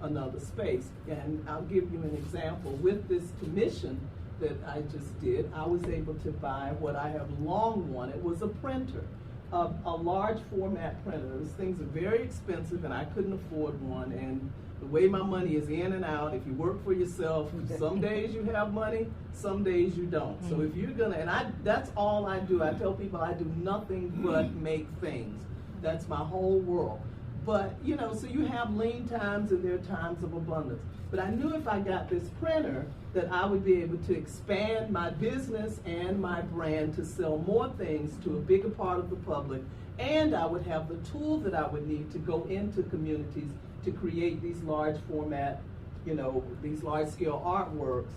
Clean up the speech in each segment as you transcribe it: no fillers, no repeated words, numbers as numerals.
another space. And I'll give you an example. With this commission that I just did, I was able to buy what I have long wanted, was a printer, a large format printer. Those things are very expensive and I couldn't afford one. And the way my money is in and out, if you work for yourself, some days you have money, some days you don't. So if you're gonna, and that's all I do. I tell people I do nothing but make things. That's my whole world. But, you know, so you have lean times and there are times of abundance. But I knew if I got this printer that I would be able to expand my business and my brand to sell more things to a bigger part of the public, and I would have the tool that I would need to go into communities to create these large format, you know, these large scale artworks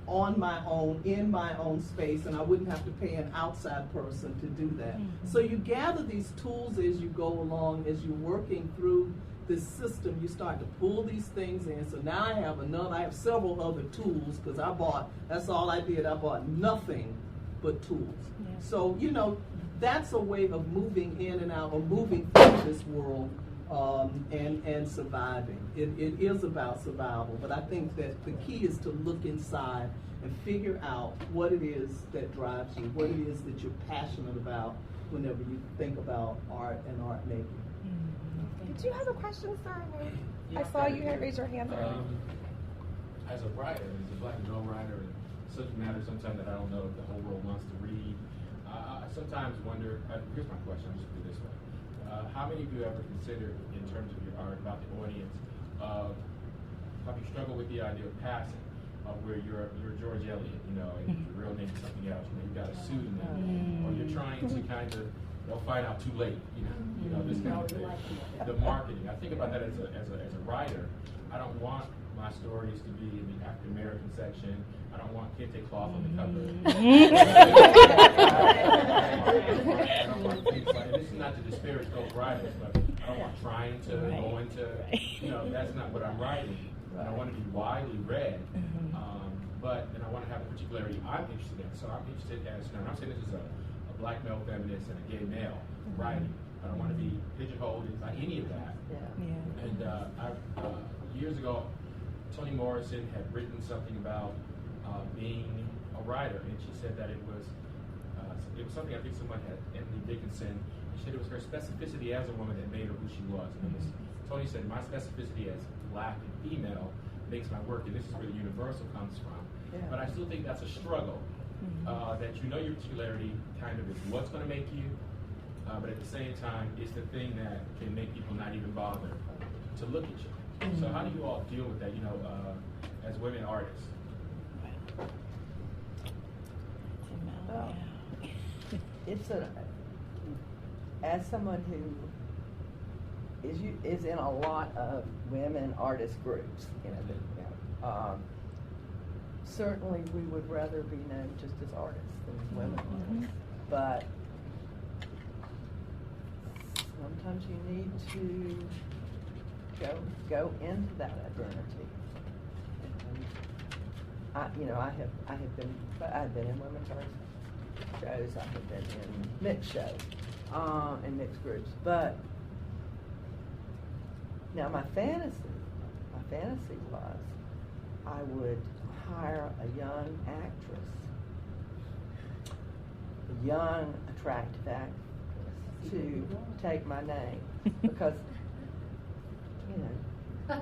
on my own, in my own space, and I wouldn't have to pay an outside person to do that. So you gather these tools as you go along, as you're working through this system, you start to pull these things in. So now I have several other tools, because that's all I did, I bought nothing but tools. Yeah. So, you know, that's a way of moving in and out, or moving through this world, and surviving. It is about survival, but I think that the key is to look inside and figure out what it is that drives you, what it is that you're passionate about whenever you think about art and art making. Did you have a question, sir? I saw you had raised your hand there. As a writer, as a black and girl writer, and subject matter sometimes that I don't know if the whole world wants to read, I sometimes wonder, here's my question, I'll just put it this way. How many of you ever considered, in terms of your art, about the audience, have you struggled with the idea of passing, where you're George Eliot, you know, and your real name is something else, you know, you've got a pseudonym, or you're trying to kind of, they'll find out too late, you know, this kind of thing. The marketing, I think about that as a writer. I don't want my stories to be in the African American section. I don't want kente cloth on the cover. I don't want things like, this is not to disparage those writers, but I don't want trying to go into, you know, that's not what I'm writing. I want to be widely read, and I want to have a particularity I'm interested in. So I'm interested as, you know, I'm saying this is a black male feminist and a gay male writing. I don't want to be pigeonholed by any of that. And years ago, Toni Morrison had written something about being a writer, and she said that it was something I think someone had, Emily Dickinson, she said it was her specificity as a woman that made her who she was. And Toni said, my specificity as black and female makes my work, and this is where the universal comes from. But I still think that's a struggle. That you know your particularity kind of is what's going to make you, but at the same time, it's the thing that can make people not even bother to look at you. So how do you all deal with that, you know, as women artists? Well, as someone who is in a lot of women artist groups, you know, certainly we would rather be known just as artists than women artists, but sometimes you need to go into that identity. And I've been in women's art shows, I have been in mixed shows, and mixed groups, but now my fantasy was I would hire a young actress, a young, attractive actress, to take my name, because, you know,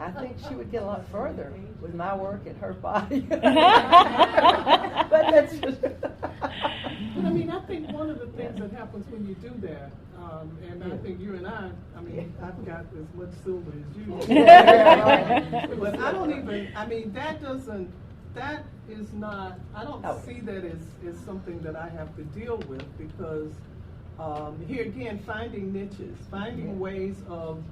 I think she would get a lot further with my work and her body. But that's just... But I mean, I think one of the things that happens when you do that, and I think you and I mean, I've got as much silver as you. But I don't even, I mean, that is not, I don't see that as something that I have to deal with, because here again, finding niches, finding ways of,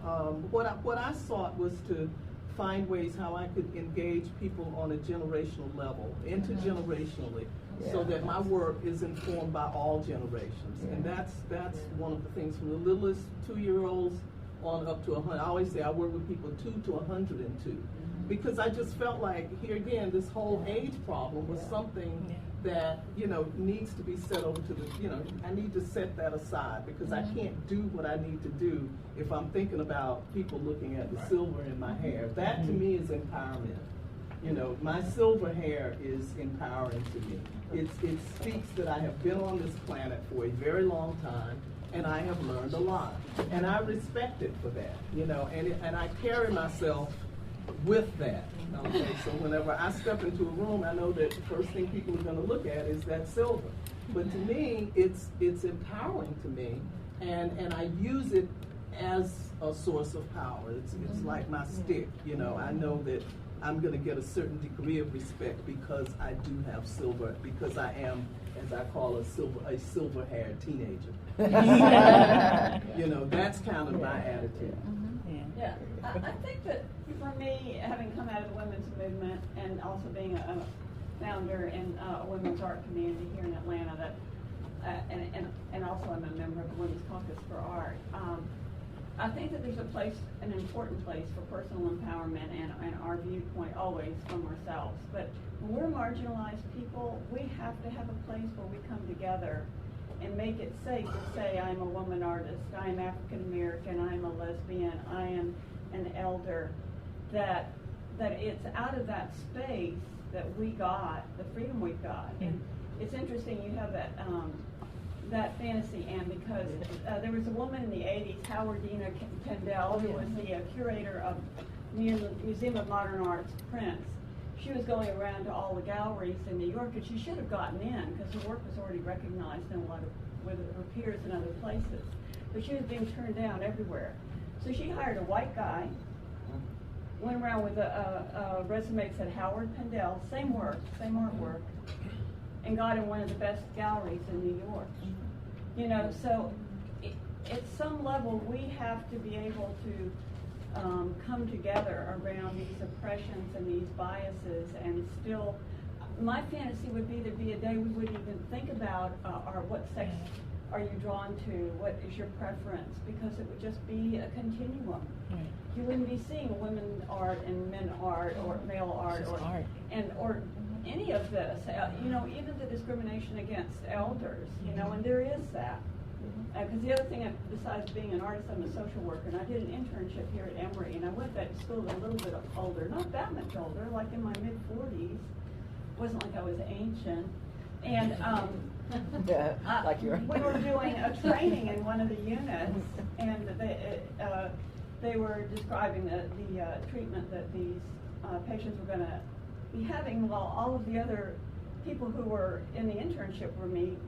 what I sought was to find ways how I could engage people on a generational level, intergenerationally, so that my work is informed by all generations. And that's one of the things, from the littlest 2-year-olds on up to 100. I always say I work with people 2 to 102. because I just felt like, here again, this whole age problem was something that, you know, needs to be set over to the, you know, I need to set that aside, because I can't do what I need to do if I'm thinking about people looking at the silver in my hair. That to me is empowerment. You know, my silver hair is empowering to me. It speaks that I have been on this planet for a very long time, and I have learned a lot. And I respect it for that, you know, and I carry myself with that. Okay, so whenever I step into a room, I know that the first thing people are going to look at is that silver. But to me, it's empowering to me, and I use it as a source of power. It's like my stick, you know. I know that I'm going to get a certain degree of respect because I do have silver, because I am, as I call a silver-haired teenager. You know, that's kind of my attitude. Yeah, I think that for me, having come out of the women's movement and also being a founder in a women's art community here in Atlanta, that and also I'm a member of the Women's Caucus for Art. I think that there's an important place for personal empowerment and our viewpoint always from ourselves. But when we're marginalized people, we have to have a place where we come together and make it safe to say, I'm a woman artist, I am African American, I'm a lesbian, I am an elder, that it's out of that space that we got, the freedom we got. And it's interesting you have that fantasy, Anne, because there was a woman in the 80s, Howardina Kendall, who was the curator of Museum of Modern Art's prints. She was going around to all the galleries in New York, and she should have gotten in because her work was already recognized in a lot of with her peers in other places. But she was being turned down everywhere. So she hired a white guy, went around with a resume that said Howard Pendell, same work, same artwork, and got in one of the best galleries in New York. You know, so at some level we have to be able to come together around these oppressions and these biases, and still, my fantasy would be there'd be a day we wouldn't even think about what sex are you drawn to, what is your preference, because it would just be a continuum. Right. You wouldn't be seeing women art and men art or male art or any of this. You know, even the discrimination against elders. You know, and there is that. Because the other thing, besides being an artist, I'm a social worker, and I did an internship here at Emory, and I went back to school a little bit older, not that much older, like in my mid-40s. Wasn't like I was ancient. And like you're. we were doing a training in one of the units, and they were describing the treatment that these patients were going to be having, while all of the other people who were in the internship with me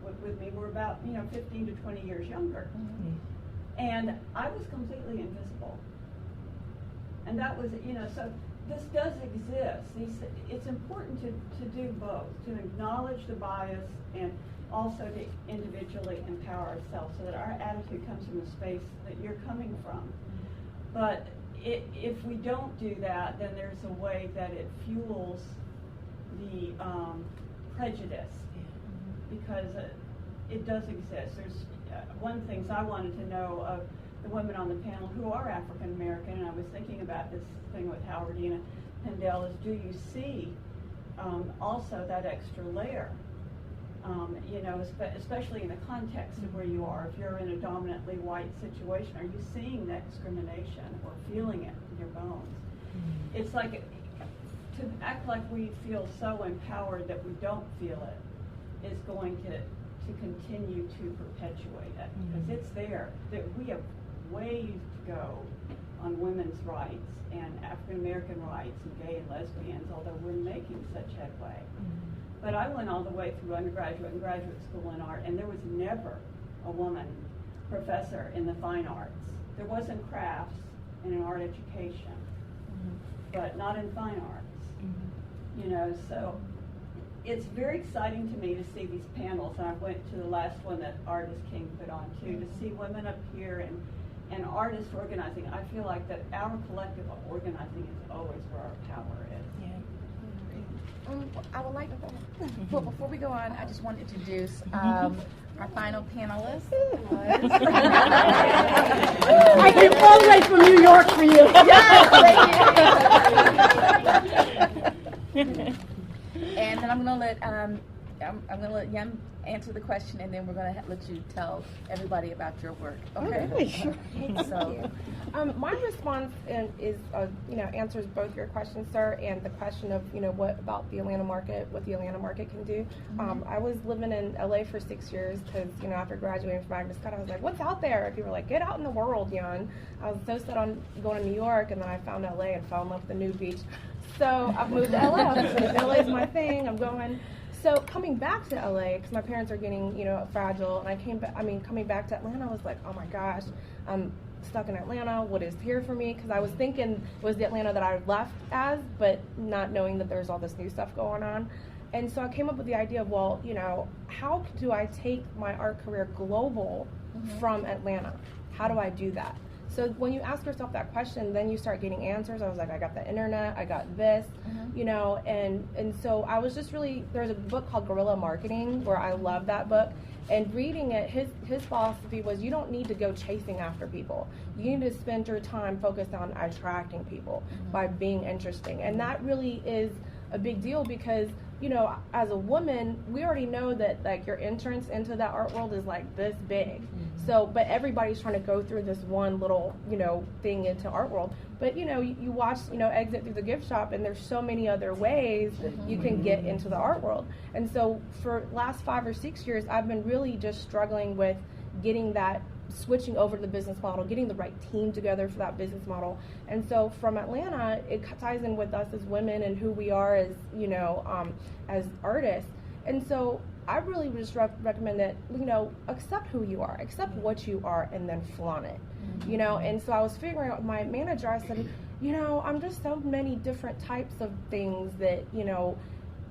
were about 15 to 20 years younger. And I was completely invisible. And that was, so this does exist. It's important to do both, to acknowledge the bias and also to individually empower ourselves so that our attitude comes from the space that you're coming from. But if we don't do that, then there's a way that it fuels the prejudice, because it does exist. There's one of the things I wanted to know of the women on the panel who are African American, and I was thinking about this thing with Howardina Pendell, is do you see also that extra layer? Especially in the context of where you are. If you're in a dominantly white situation, are you seeing that discrimination or feeling it in your bones? It's like to act like we feel so empowered that we don't feel it is going to continue to perpetuate it, because it's there. That we have ways to go on women's rights and African American rights and gay and lesbians, although we're making such headway. But I went all the way through undergraduate and graduate school in art, and there was never a woman professor in the fine arts. There wasn't crafts and in art education, but not in fine arts. So it's very exciting to me to see these panels, and I went to the last one that Artist King put on too, to see women up here and artists organizing. I feel like that our collective organizing is always where our power is. I would like to, but before we go on, I just want to introduce our final panelist. I came all the way from New York for you. Yes, thank you. And then I'm gonna let Jan answer the question, and then we're gonna let you tell everybody about your work. Okay. Sure. So, My response is, answers both your questions, sir, and the question of, what about the Atlanta market, what the Atlanta market can do. I was living in LA for 6 years because, after graduating from Magna Cum Laude, I was like, what's out there? And people were like, get out in the world, Jan. I was so set on going to New York, and then I found LA and fell in love with the nude beach. So I've moved to LA. LA is my thing. I'm going. So coming back to LA, because my parents are getting, fragile, and coming back to Atlanta, I was like, oh my gosh, I'm stuck in Atlanta. What is here for me? Because I was thinking it was the Atlanta that I left as, but not knowing that there's all this new stuff going on. And so I came up with the idea of, well, how do I take my art career global from Atlanta? How do I do that? So when you ask yourself that question, then you start getting answers. I was like, I got the internet, I got this, and so I was just really, there's a book called Guerrilla Marketing where I love that book. And reading it, his philosophy was you don't need to go chasing after people. You need to spend your time focused on attracting people by being interesting. And that really is a big deal because, as a woman, we already know that like your entrance into that art world is like this big. So, but everybody's trying to go through this one little, thing into art world. But, you watch, Exit Through the Gift Shop, and there's so many other ways you can get into the art world. And so for last 5 or 6 years, I've been really just struggling with getting that, switching over to the business model, getting the right team together for that business model. And so from Atlanta, it ties in with us as women and who we are as, as artists. And so I really would just recommend that, accept who you are, accept what you are, and then flaunt it, And so I was figuring out with my manager, I said, I'm just so many different types of things that,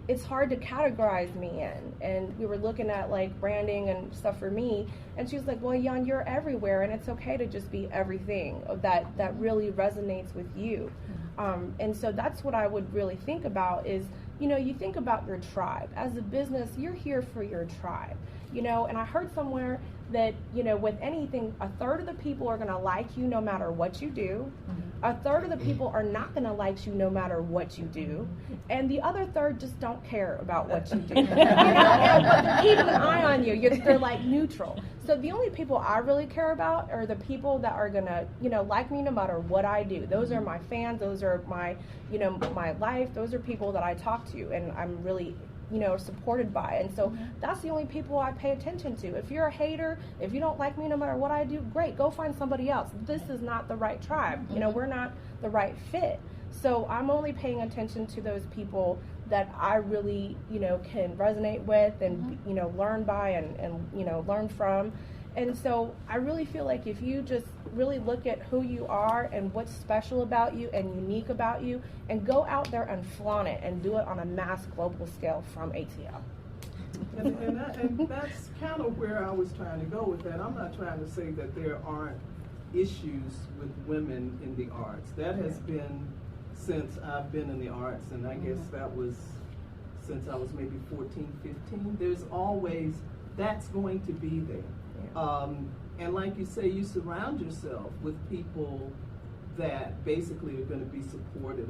it's hard to categorize me in. And we were looking at like branding and stuff for me, and she was like, well, Jan, you're everywhere, and it's okay to just be everything that really resonates with you. And so that's what I would really think about is, you think about your tribe. As a business, you're here for your tribe, and I heard somewhere that, with anything, 1/3 of the people are going to like you no matter what you do. 1/3 of the people are not going to like you no matter what you do. And the other 1/3 just don't care about what you do. And keeping an eye on you. They're like neutral. So the only people I really care about are the people that are going to, like me no matter what I do. Those are my fans. Those are my, my life. Those are people that I talk to and I'm really, supported by. And so that's the only people I pay attention to. If you're a hater, if you don't like me no matter what I do, great, go find somebody else. This is not the right tribe. We're not the right fit. So I'm only paying attention to those people that I really, can resonate with and, learn by and learn from. And so I really feel like if you just really look at who you are and what's special about you and unique about you, and go out there and flaunt it and do it on a mass global scale from ATL. And that's kind of where I was trying to go with that. I'm not trying to say that there aren't issues with women in the arts. That has been since I've been in the arts, and I guess that was since I was maybe 14, 15. There's always, that's going to be there. And like you say, you surround yourself with people that basically are going to be supportive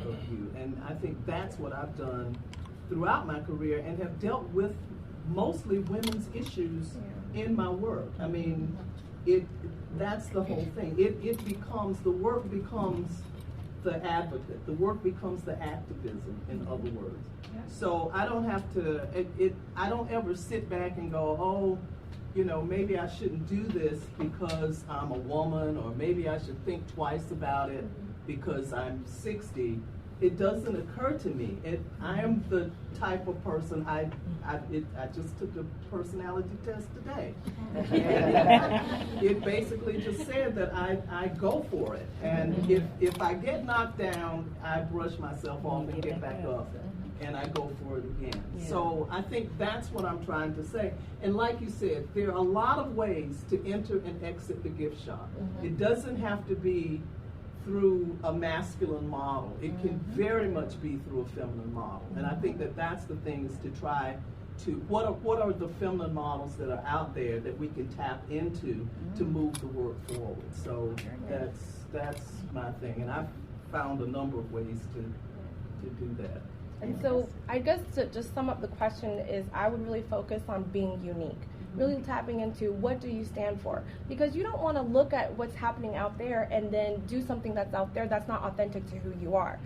of you. And I think that's what I've done throughout my career and have dealt with mostly women's issues in my work. I mean, that's the whole thing. It becomes, the work becomes the advocate. The work becomes the activism, in other words. So I don't have to, I don't ever sit back and go, oh, maybe I shouldn't do this because I'm a woman, or maybe I should think twice about it because I'm 60. It doesn't occur to me. I am the type of person, I just took a personality test today. And it basically just said that I go for it. And if I get knocked down, I brush myself off and get back up. And I go for it again. So I think that's what I'm trying to say. And like you said, there are a lot of ways to enter and exit the gift shop. It doesn't have to be through a masculine model. It can very much be through a feminine model. And I think that that's the thing, is to try to, what are the feminine models that are out there that we can tap into to move the work forward. So that's my thing. And I've found a number of ways to to do that. And so I guess to just sum up the question is I would really focus on being unique. Really tapping into what do you stand for, because you don't want to look at what's happening out there and then do something that's out there that's not authentic to who you are.